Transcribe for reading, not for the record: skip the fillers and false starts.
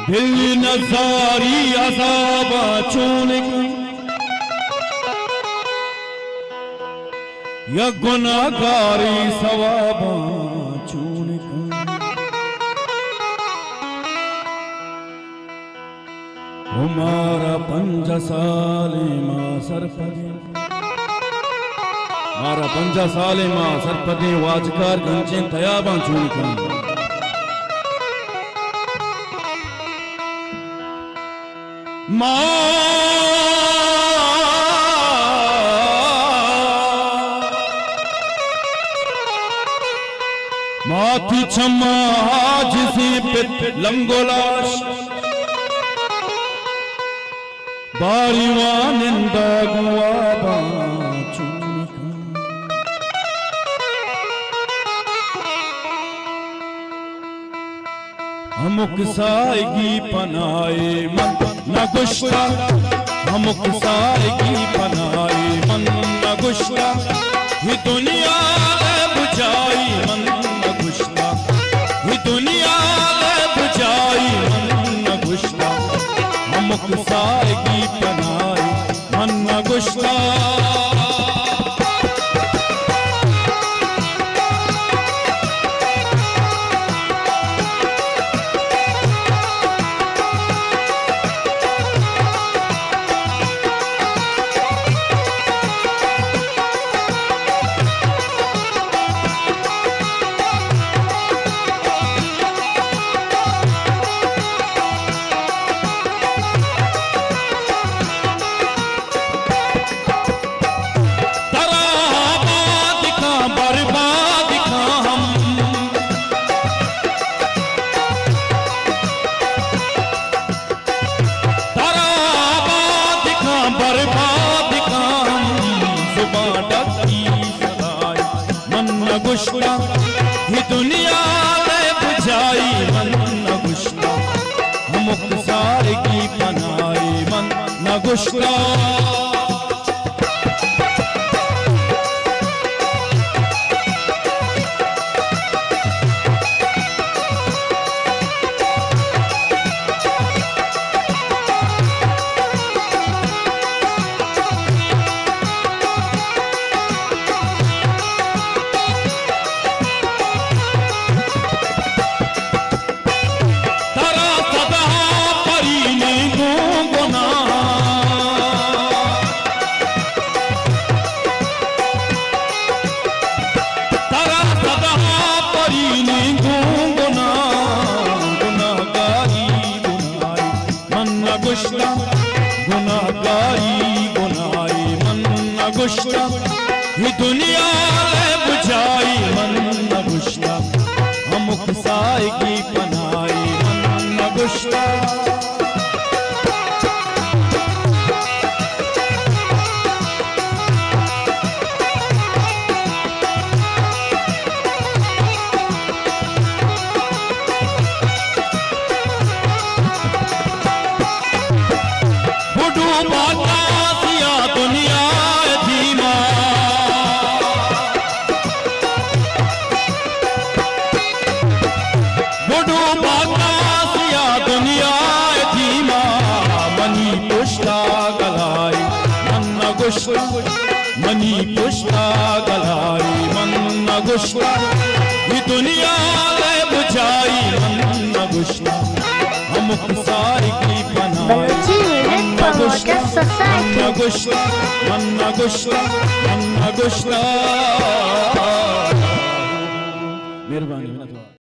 दिल नजारी अज़ाबा चूनिक या गुनाहगारी सवाबा चूनिक हमारा 5 साले मां सरपदे मारा 5 साले मां सरपदे वाजकार गंजे तयाबा चूनिक माथी छमा जिसे पित लंगोलाश बारीवानिंदा गुआबा हमक साएगी पनाए मन न गुश्ता हमक साएगी पनाए मन न गुश्ता ही दुनिया बुझाई मन न गुश्ता ही दुनिया बुझाई मन न गुश्ता हमक साएगी पनाए मन न गुश्ता गुश्ता ही दुनिया बुझाई मन न गुश्ता हमक साएगी पनाए मन न गुश्ता गुनाहगारी गुनाई मन न गुश्ता ही दुनिया बुझाई मन न गुश्ता हमक साएगी पनाई मन न गुश्ता मनी पुश्ता गलाई मन न गुश्ता ही दुनिया बुझाई मन न गुश्ता हमक साएगी पनाए मन न गुश्ता मन न गुश्ता मन न गुश्ता मन न गुश्ता। मेहरबानी।